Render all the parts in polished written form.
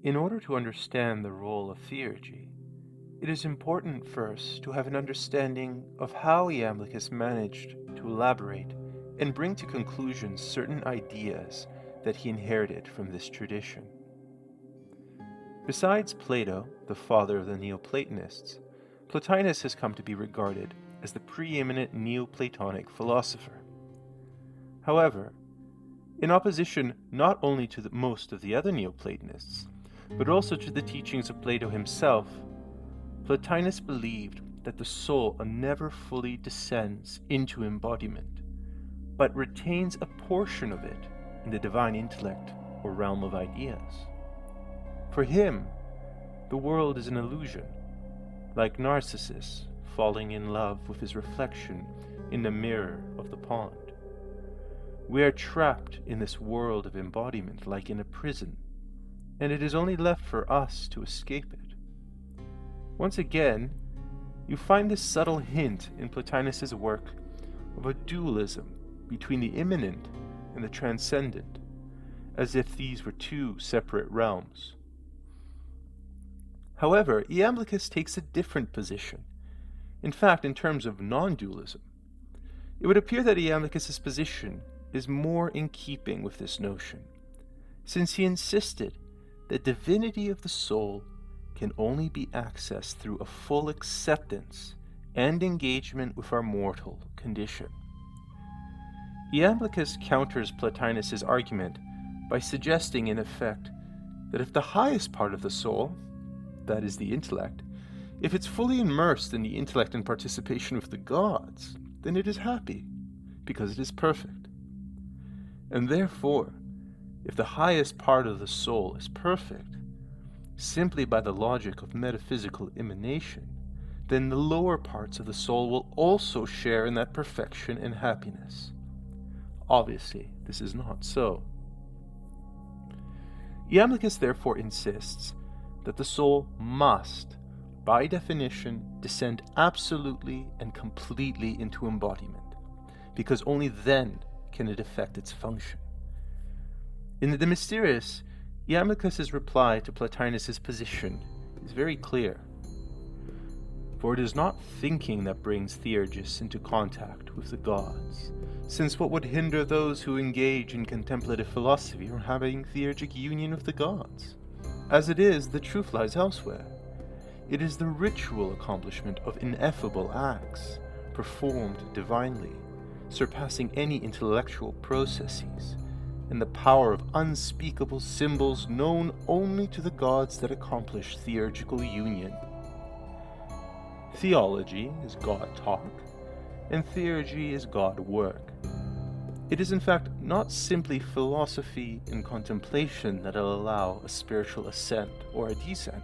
In order to understand the role of theurgy, it is important first to have an understanding of how Iamblichus managed to elaborate and bring to conclusion certain ideas that he inherited from this tradition. Besides Plato, the father of the Neoplatonists, Plotinus has come to be regarded as the preeminent Neoplatonic philosopher. However, in opposition not only to most of the other Neoplatonists, but also to the teachings of Plato himself, Plotinus believed that the soul never fully descends into embodiment, but retains a portion of it in the divine intellect or realm of ideas. For him, the world is an illusion, like Narcissus falling in love with his reflection in the mirror of the pond. We are trapped in this world of embodiment like in a prison, and it is only left for us to escape it. Once again, you find this subtle hint in Plotinus's work of a dualism between the immanent and the transcendent, as if these were two separate realms. However, Iamblichus takes a different position. In fact, in terms of non-dualism, it would appear that Iamblichus's position is more in keeping with this notion, since he insisted that divinity of the soul can only be accessed through a full acceptance and engagement with our mortal condition. Iamblichus counters Plotinus's argument by suggesting, in effect, that if the highest part of the soul, that is the intellect, if it's fully immersed in the intellect and participation with the gods, then it is happy, because it is perfect. And therefore, if the highest part of the soul is perfect, simply by the logic of metaphysical emanation, then the lower parts of the soul will also share in that perfection and happiness. Obviously, this is not so. Iamblichus therefore insists that the soul must, by definition, descend absolutely and completely into embodiment, because only then can it effect its function. In the Mysterious, Iamblichus's reply to Plotinus's position is very clear. For it is not thinking that brings Theurgus into contact with the gods, since what would hinder those who engage in contemplative philosophy from having theurgic union with the gods? As it is, the truth lies elsewhere. It is the ritual accomplishment of ineffable acts, performed divinely, surpassing any intellectual processes, and the power of unspeakable symbols known only to the gods that accomplish theurgical union. Theology is God talk, and theurgy is God work. It is in fact not simply philosophy and contemplation that will allow a spiritual ascent or a descent,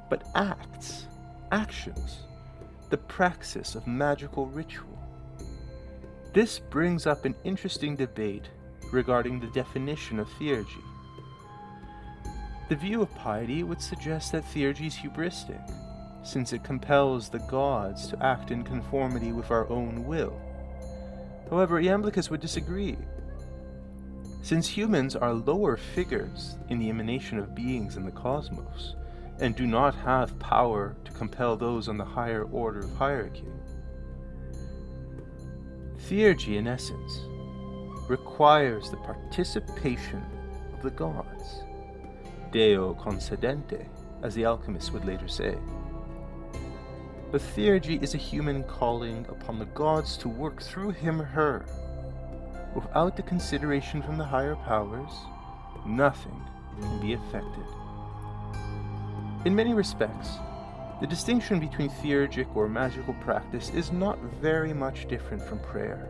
but actions, the praxis of magical ritual. This brings up an interesting debate regarding the definition of theurgy. The view of piety would suggest that theurgy is hubristic, since it compels the gods to act in conformity with our own will. However, Iamblichus would disagree. Since humans are lower figures in the emanation of beings in the cosmos, and do not have power to compel those on the higher order of hierarchy, theurgy, in essence, requires the participation of the gods, Deo concedente, as the alchemists would later say. But theurgy is a human calling upon the gods to work through him or her. Without the consideration from the higher powers, nothing can be effected. In many respects, the distinction between theurgic or magical practice is not very much different from prayer.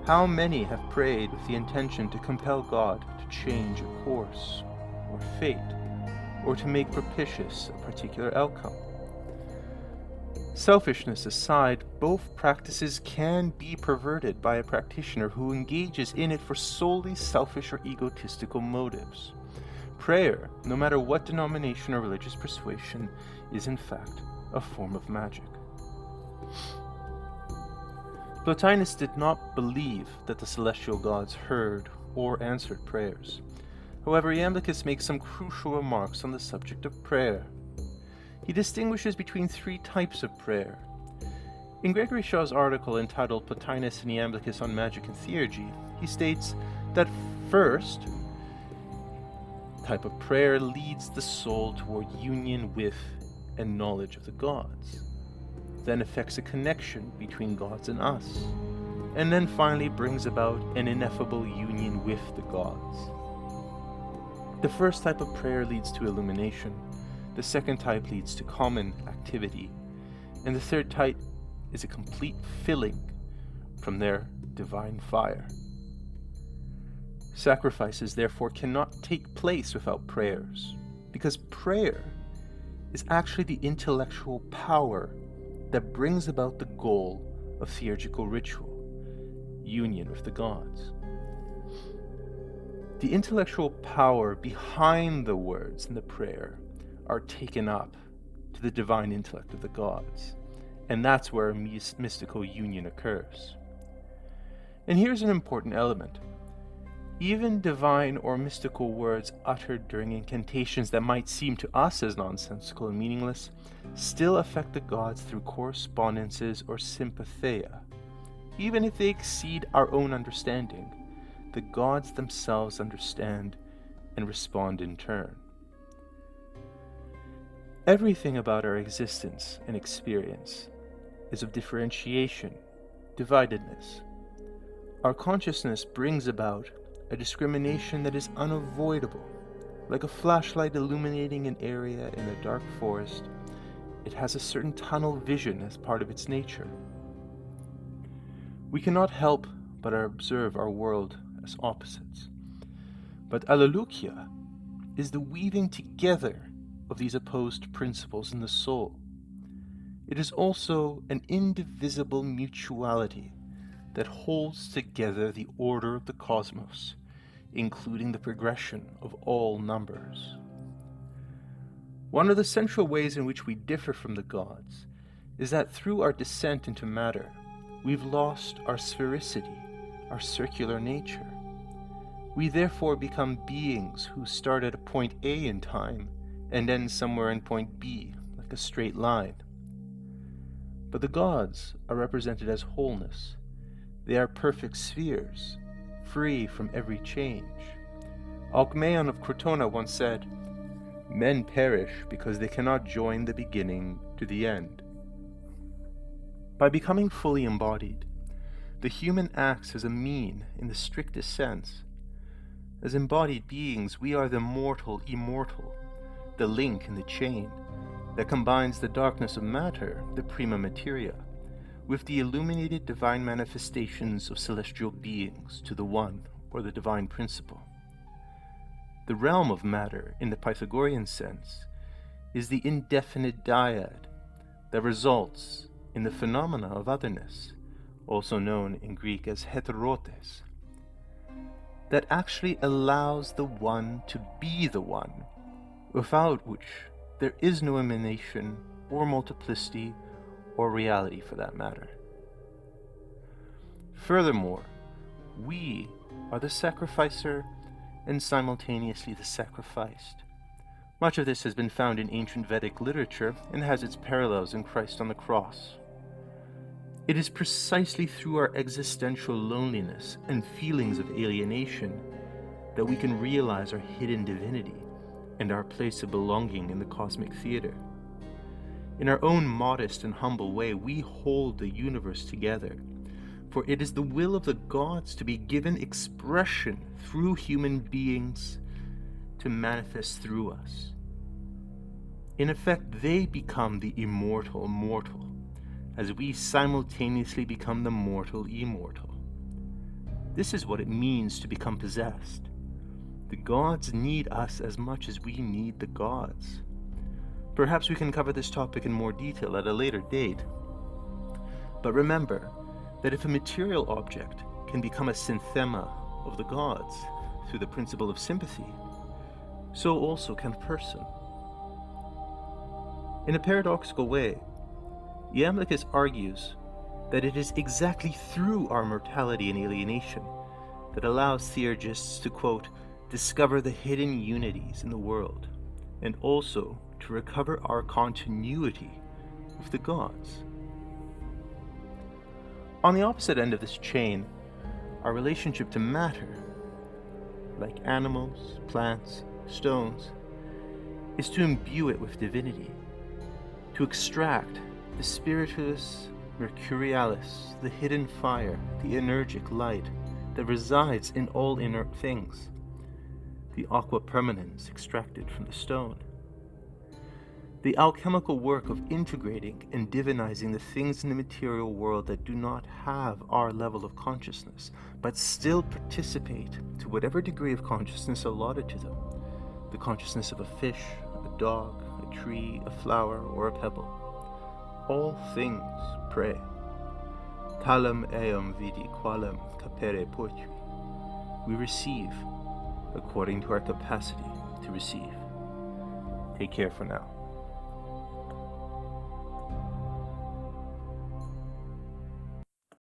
How many have prayed with the intention to compel God to change a course, or fate, or to make propitious a particular outcome? Selfishness aside, both practices can be perverted by a practitioner who engages in it for solely selfish or egotistical motives. Prayer, no matter what denomination or religious persuasion, is in fact a form of magic. Plotinus did not believe that the celestial gods heard or answered prayers. However, Iamblichus makes some crucial remarks on the subject of prayer. He distinguishes between three types of prayer. In Gregory Shaw's article entitled Plotinus and Iamblichus on Magic and Theurgy, he states that first type of prayer leads the soul toward union with and knowledge of the gods, then effects a connection between gods and us, and then finally brings about an ineffable union with the gods. The first type of prayer leads to illumination, the second type leads to common activity, and the third type is a complete filling from their divine fire. Sacrifices, therefore, cannot take place without prayers, because prayer is actually the intellectual power that brings about the goal of theurgical ritual, union with the gods. The intellectual power behind the words in the prayer are taken up to the divine intellect of the gods, and that's where a mystical union occurs. And here's an important element. Even divine or mystical words uttered during incantations that might seem to us as nonsensical and meaningless still affect the gods through correspondences or sympatheia. Even if they exceed our own understanding, the gods themselves understand and respond in turn. Everything about our existence and experience is of differentiation, dividedness. Our consciousness brings about a discrimination that is unavoidable. Like a flashlight illuminating an area in a dark forest, it has a certain tunnel vision as part of its nature. We cannot help but observe our world as opposites. But Alleluia is the weaving together of these opposed principles in the soul. It is also an indivisible mutuality that holds together the order of the cosmos, including the progression of all numbers. One of the central ways in which we differ from the gods is that through our descent into matter, we've lost our sphericity, our circular nature. We therefore become beings who start at a point A in time and end somewhere in point B, like a straight line. But the gods are represented as wholeness. They are perfect spheres, free from every change. Alcmaeon of Crotona once said, "Men perish because they cannot join the beginning to the end." By becoming fully embodied, the human acts as a mean in the strictest sense. As embodied beings, we are the mortal immortal, the link in the chain that combines the darkness of matter, the prima materia, with the illuminated divine manifestations of celestial beings to the one or the divine principle. The realm of matter, in the Pythagorean sense, is the indefinite dyad that results in the phenomena of otherness, also known in Greek as heterotes, that actually allows the one to be the one, without which there is no emanation or multiplicity or reality for that matter. Furthermore, we are the sacrificer and simultaneously the sacrificed. Much of this has been found in ancient Vedic literature and has its parallels in Christ on the cross. It is precisely through our existential loneliness and feelings of alienation that we can realize our hidden divinity and our place of belonging in the cosmic theater. In our own modest and humble way, we hold the universe together, for it is the will of the gods to be given expression through human beings to manifest through us. In effect, they become the immortal mortal, as we simultaneously become the mortal immortal. This is what it means to become possessed. The gods need us as much as we need the gods. Perhaps we can cover this topic in more detail at a later date. But remember that if a material object can become a synthema of the gods through the principle of sympathy, so also can a person. In a paradoxical way, Iamblichus argues that it is exactly through our mortality and alienation that allows theurgists to, quote, discover the hidden unities in the world, and also to recover our continuity with the gods. On the opposite end of this chain, our relationship to matter, like animals, plants, stones, is to imbue it with divinity, to extract the spiritus mercurialis, the hidden fire, the energic light that resides in all inert things, the aqua permanens extracted from the stone. The alchemical work of integrating and divinizing the things in the material world that do not have our level of consciousness, but still participate to whatever degree of consciousness allotted to them, the consciousness of a fish, a dog, a tree, a flower, or a pebble. All things pray. Talam eam vidi qualem capere potui. We receive according to our capacity to receive. Take care for now.